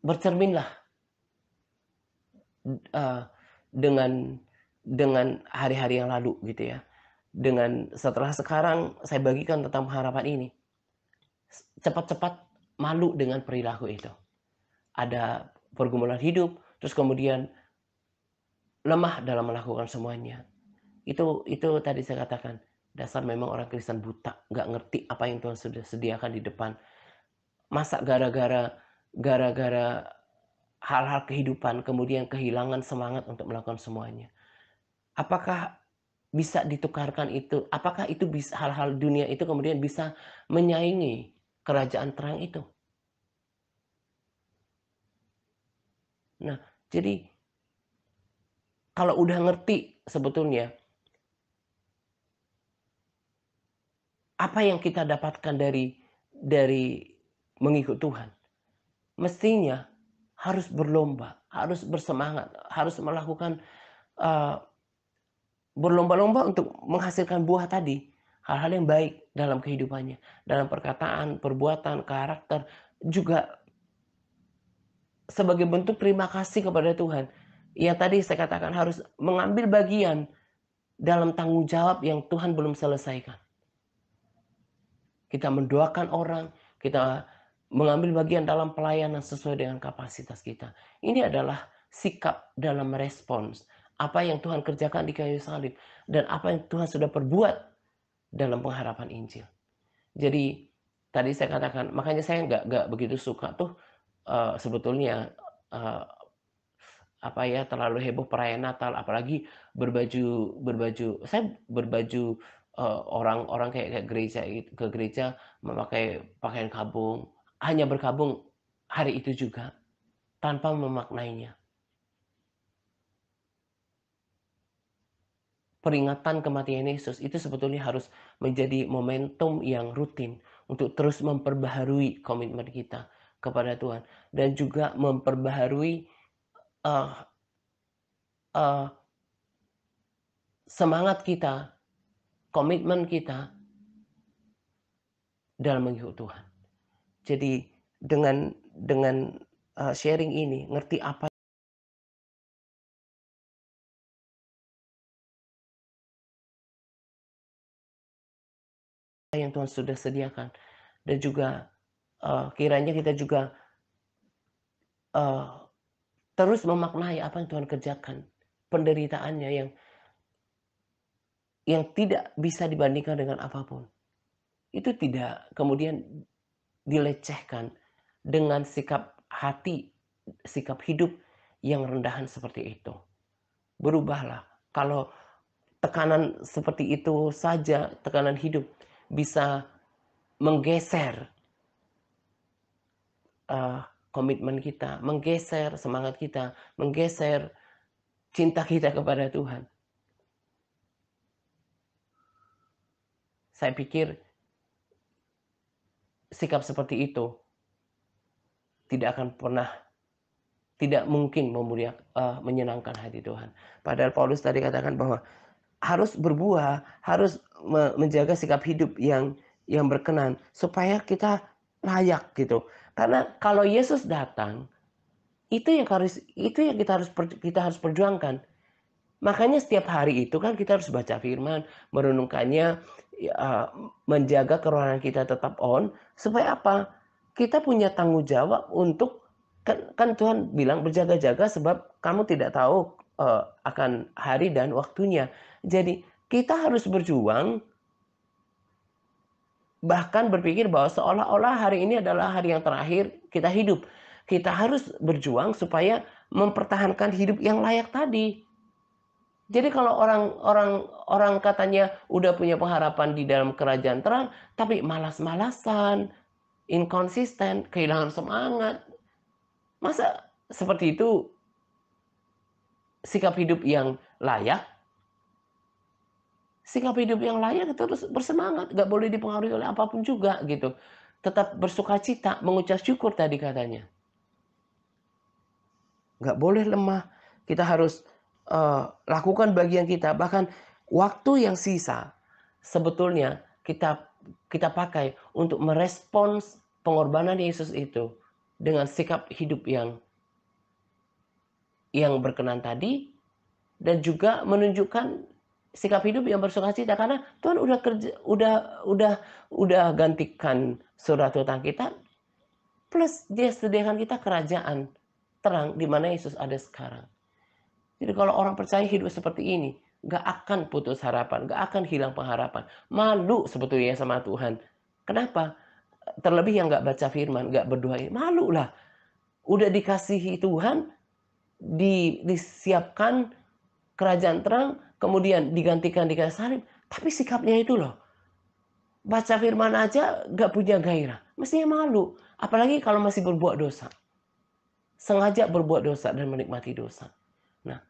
bercerminlah, eee, dengan hari-hari yang lalu gitu ya. Setelah sekarang saya bagikan tentang pengharapan ini, cepat-cepat malu dengan perilaku itu. Ada pergumulan hidup, terus kemudian lemah dalam melakukan semuanya. Itu tadi saya katakan, dasar memang orang Kristen buta, nggak ngerti apa yang Tuhan sudah sediakan di depan. Masa gara-gara hal-hal kehidupan kemudian kehilangan semangat untuk melakukan semuanya. Apakah bisa ditukarkan itu? Apakah itu bisa hal-hal dunia itu kemudian bisa menyaingi kerajaan terang itu? Nah, jadi kalau udah ngerti sebetulnya apa yang kita dapatkan dari mengikut Tuhan, mestinya harus berlomba, harus bersemangat, harus melakukan, eee, berlomba-lomba untuk menghasilkan buah tadi. Hal-hal yang baik dalam kehidupannya, dalam perkataan, perbuatan, karakter, juga sebagai bentuk terima kasih kepada Tuhan. Yang tadi saya katakan harus mengambil bagian dalam tanggung jawab yang Tuhan belum selesaikan. Kita mendoakan orang, kita mengambil bagian dalam pelayanan sesuai dengan kapasitas kita. Ini adalah sikap dalam merespons apa yang Tuhan kerjakan di kayu salib dan apa yang Tuhan sudah perbuat dalam pengharapan Injil. Jadi tadi saya katakan, makanya saya nggak begitu suka tuh, sebetulnya, eee, apa ya, terlalu heboh perayaan Natal, apalagi berbaju, orang-orang kayak kayak gereja ke gereja memakai pakaian kabung, hanya berkabung hari itu juga, tanpa memaknainya. Peringatan kematian Yesus itu sebetulnya harus menjadi momentum yang rutin untuk terus memperbaharui komitmen kita kepada Tuhan dan juga memperbaharui, eee eee, semangat kita, komitmen kita dalam mengikut Tuhan. Jadi dengan sharing ini, ngerti apa yang Tuhan sudah sediakan dan juga, kiranya kita juga, eee, terus memaknai apa yang Tuhan kerjakan, penderitaannya yang tidak bisa dibandingkan dengan apapun. Itu tidak kemudian dilecehkan dengan sikap hati, sikap hidup yang rendahan seperti itu. Berubahlah. Kalau tekanan seperti itu saja, tekanan hidup bisa menggeser, eee, komitmen kita, menggeser semangat kita, menggeser cinta kita kepada Tuhan. Saya pikir sikap seperti itu tidak akan pernah, tidak mungkin menyenangkan hati Tuhan. Padahal Paulus tadi katakan bahwa harus berbuah, harus menjaga sikap hidup yang berkenan supaya kita layak gitu. Karena kalau Yesus datang, itu yang kita harus perjuangkan. Makanya setiap hari itu kan kita harus baca firman, merenungkannya, menjaga kerohanian kita tetap on, supaya apa? Kita punya tanggung jawab untuk, kan Tuhan bilang berjaga-jaga sebab kamu tidak tahu, akan hari dan waktunya. Jadi kita harus berjuang Bahkan berpikir bahwa seolah-olah hari ini adalah hari yang terakhir kita hidup. Kita harus berjuang supaya mempertahankan hidup yang layak tadi. Jadi kalau orang katanya udah punya pengharapan di dalam kerajaan terang, tapi malas-malasan, inkonsisten, kehilangan semangat. Masa seperti itu sikap hidup yang layak? Sikap hidup yang layak terus bersemangat, nggak boleh dipengaruhi oleh apapun juga gitu. Tetap bersukacita, mengucap syukur tadi katanya. Nggak boleh lemah, kita harus lakukan bagian kita. Bahkan waktu yang sisa sebetulnya kita kita pakai untuk merespons pengorbanan Yesus itu dengan sikap hidup yang berkenan tadi, dan juga menunjukkan sikap hidup yang bersukacita karena Tuhan udah kerja, udah gantikan surat hutang kita, plus Dia sediakan kita kerajaan terang di mana Yesus ada sekarang. Jadi kalau orang percaya hidup seperti ini, gak akan putus harapan, gak akan hilang pengharapan. Malu sebetulnya sama Tuhan. Kenapa? Terlebih yang gak baca firman, gak berdoa, malu lah. Udah dikasihi Tuhan, disiapkan kerajaan terang, kemudian digantikan di kayu salib, tapi sikapnya itu loh, baca firman aja gak punya gairah, mestinya malu. Apalagi kalau masih berbuat dosa, sengaja berbuat dosa dan menikmati dosa. Nah,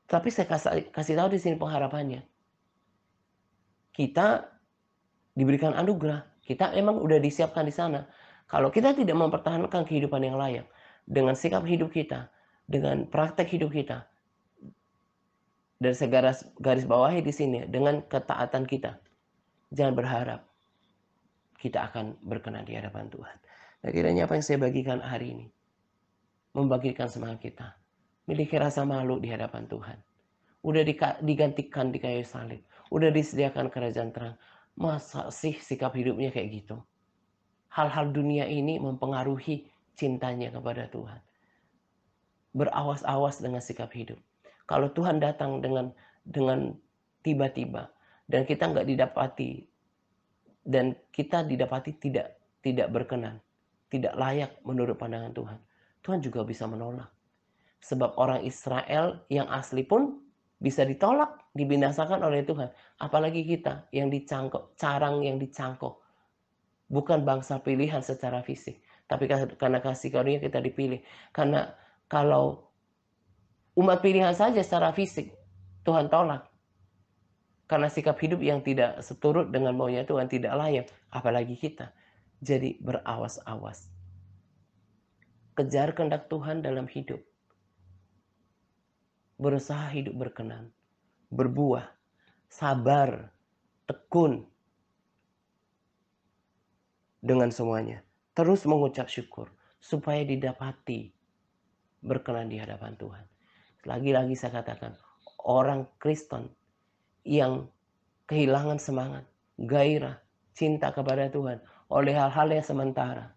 tapi saya kasih tahu di sini pengharapannya. Kita diberikan anugerah, kita emang udah disiapkan di sana. Kalau kita tidak mempertahankan kehidupan yang layak, dengan sikap hidup kita, dengan praktek hidup kita, dan saya garis bawahi di sini, dengan ketaatan kita, jangan berharap kita akan berkenan di hadapan Tuhan. Nah, kiranya apa yang saya bagikan hari ini membagikan semangat kita, miliki rasa malu di hadapan Tuhan. Udah digantikan di kayu salib, udah disediakan kerajaan terang. Masa sih sikap hidupnya kayak gitu? Hal-hal dunia ini mempengaruhi cintanya kepada Tuhan. Berawas-awas dengan sikap hidup. Kalau Tuhan datang dengan tiba-tiba dan kita nggak didapati, dan kita didapati tidak berkenan, tidak layak menurut pandangan Tuhan, Tuhan juga bisa menolak. Sebab orang Israel yang asli pun bisa ditolak, dibinasakan oleh Tuhan. Apalagi kita yang dicangkok, carang yang dicangkok. Bukan bangsa pilihan secara fisik, tapi karena kasih karunia kita dipilih. Karena kalau umat pilihan saja secara fisik Tuhan tolak, karena sikap hidup yang tidak seturut dengan maunya Tuhan, tidak layak, apalagi kita. Jadi berawas-awas. Kejar kehendak Tuhan dalam hidup. Berusaha hidup berkenan, berbuah, sabar, tekun dengan semuanya. Terus mengucap syukur supaya didapati berkenan di hadapan Tuhan. Lagi-lagi saya katakan, orang Kristen yang kehilangan semangat, gairah, cinta kepada Tuhan oleh hal-hal yang sementara,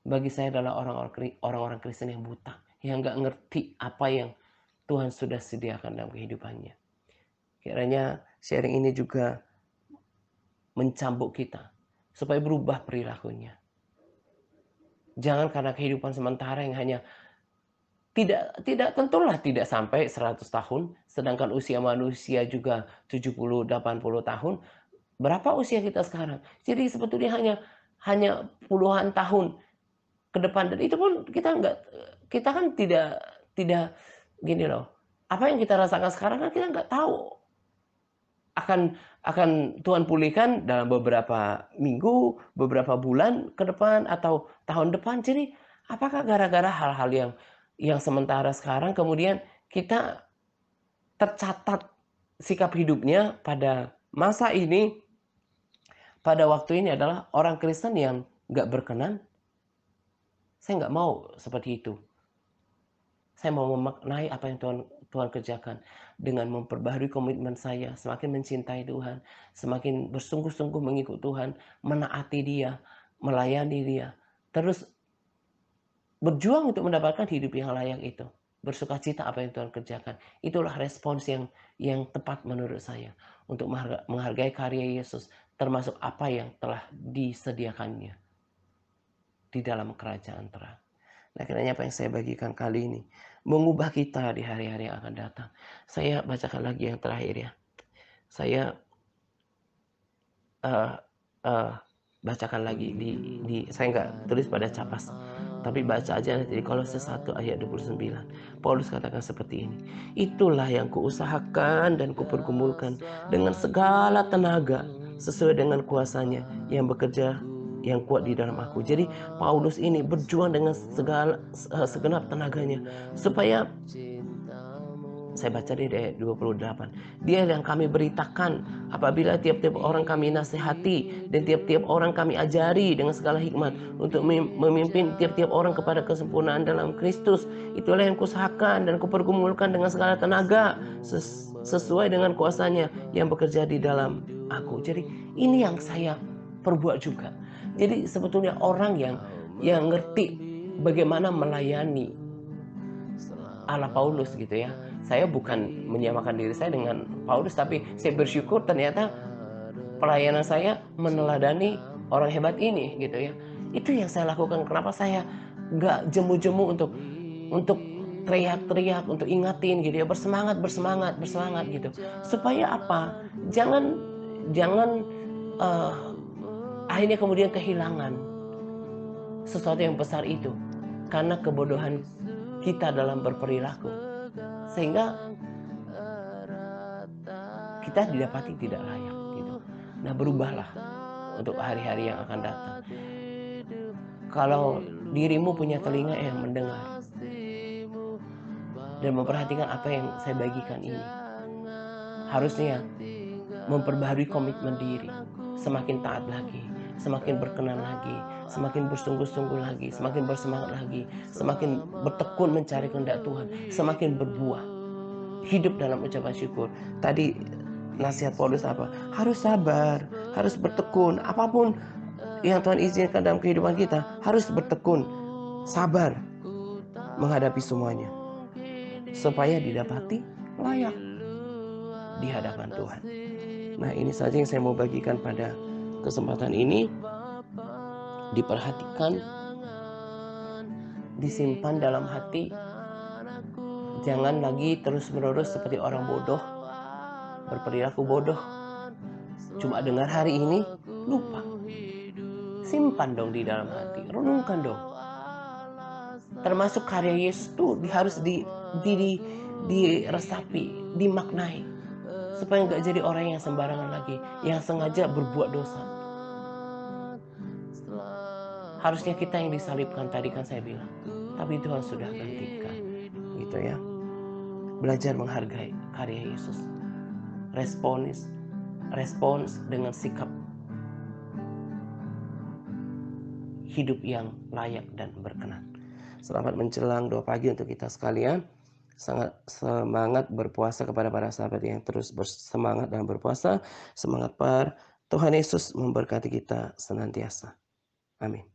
bagi saya adalah orang-orang Kristen yang buta, yang nggak ngerti apa yang Tuhan sudah sediakan dalam kehidupannya. Kiranya sharing ini juga mencambuk kita supaya berubah perilakunya. Jangan karena kehidupan sementara yang hanya tidak tentulah tidak sampai 100 tahun, sedangkan usia manusia juga 70-80 tahun. Berapa usia kita sekarang? Jadi sebetulnya hanya puluhan tahun ke depan, dan itu pun kita kan tidak gini loh, apa yang kita rasakan sekarang kan kita nggak tahu akan Tuhan pulihkan dalam beberapa minggu, beberapa bulan ke depan, atau tahun depan. Jadi apakah gara-gara hal-hal yang sementara sekarang kemudian kita tercatat sikap hidupnya pada masa ini, pada waktu ini adalah orang Kristen yang nggak berkenan? Saya nggak mau seperti itu. Saya mau memaknai apa yang Tuhan kerjakan dengan memperbaharui komitmen saya, semakin mencintai Tuhan, semakin bersungguh-sungguh mengikut Tuhan, menaati Dia, melayani Dia, terus berjuang untuk mendapatkan hidup yang layak itu. bersukacita apa yang Tuhan kerjakan. Itulah respons yang tepat menurut saya untuk menghargai karya Yesus, termasuk apa yang telah disediakannya di dalam kerajaan terang. Nah, kiranya apa yang saya bagikan kali ini mengubah kita di hari-hari yang akan datang. Saya bacakan lagi yang terakhir ya. Saya uh, uh, bacakan lagi saya nggak tulis pada capas, tapi baca aja nanti di Kolose 1 ayat 29. Paulus katakan seperti ini. Itulah yang kuusahakan dan kupergumulkan dengan segala tenaga sesuai dengan kuasanya yang bekerja yang kuat di dalam aku. Jadi Paulus ini berjuang dengan segenap tenaganya supaya, saya baca di ayat 28. Dia yang kami beritakan apabila tiap-tiap orang kami nasihati dan tiap-tiap orang kami ajari dengan segala hikmat untuk memimpin tiap-tiap orang kepada kesempurnaan dalam Kristus. Itulah yang kuusahakan dan kupergumulkan dengan segala tenaga sesuai dengan kuasanya yang bekerja di dalam aku. Jadi ini yang saya perbuat juga. Jadi sebetulnya orang yang ngerti bagaimana melayani ala Paulus gitu ya. Saya bukan menyamakan diri saya dengan Paulus, tapi saya bersyukur ternyata pelayanan saya meneladani orang hebat ini gitu ya. Itu yang saya lakukan. Kenapa saya nggak jemu-jemu untuk teriak-teriak, untuk ingatin gitu ya, bersemangat gitu. Supaya apa? Jangan akhirnya kemudian kehilangan sesuatu yang besar itu karena kebodohan kita dalam berperilaku, sehingga kita didapati tidak layak gitu. Nah, berubahlah untuk hari-hari yang akan datang. Kalau dirimu punya telinga yang mendengar dan memperhatikan apa yang saya bagikan ini, harusnya memperbaharui komitmen diri, semakin taat lagi, semakin berkenan lagi, semakin bersungguh-sungguh lagi, semakin bersemangat lagi, semakin bertekun mencari kehendak Tuhan, semakin berbuah, hidup dalam ucapan syukur. Tadi nasihat Paulus apa? Harus sabar, harus bertekun. Apapun yang Tuhan izinkan dalam kehidupan kita, harus bertekun, sabar menghadapi semuanya, supaya didapati layak di hadapan Tuhan. Nah, ini saja yang saya mau bagikan pada kesempatan ini. Diperhatikan, disimpan dalam hati. Jangan lagi terus-menerus seperti orang bodoh, berperilaku bodoh. Cuma dengar hari ini, lupa. Simpan dong di dalam hati, renungkan dong. Termasuk karya Yesus itu harus diresapi, dimaknai, supaya nggak jadi orang yang sembarangan lagi, yang sengaja berbuat dosa. Harusnya kita yang disalibkan, tadi kan saya bilang, tapi Tuhan sudah gantikan, gitu ya. Belajar menghargai karya Yesus, respons dengan sikap hidup yang layak dan berkenan. Selamat menjelang doa pagi untuk kita sekalian. Sangat semangat berpuasa kepada para sahabat yang terus bersemangat dalam berpuasa. Semangat Tuhan Yesus memberkati kita senantiasa. Amin.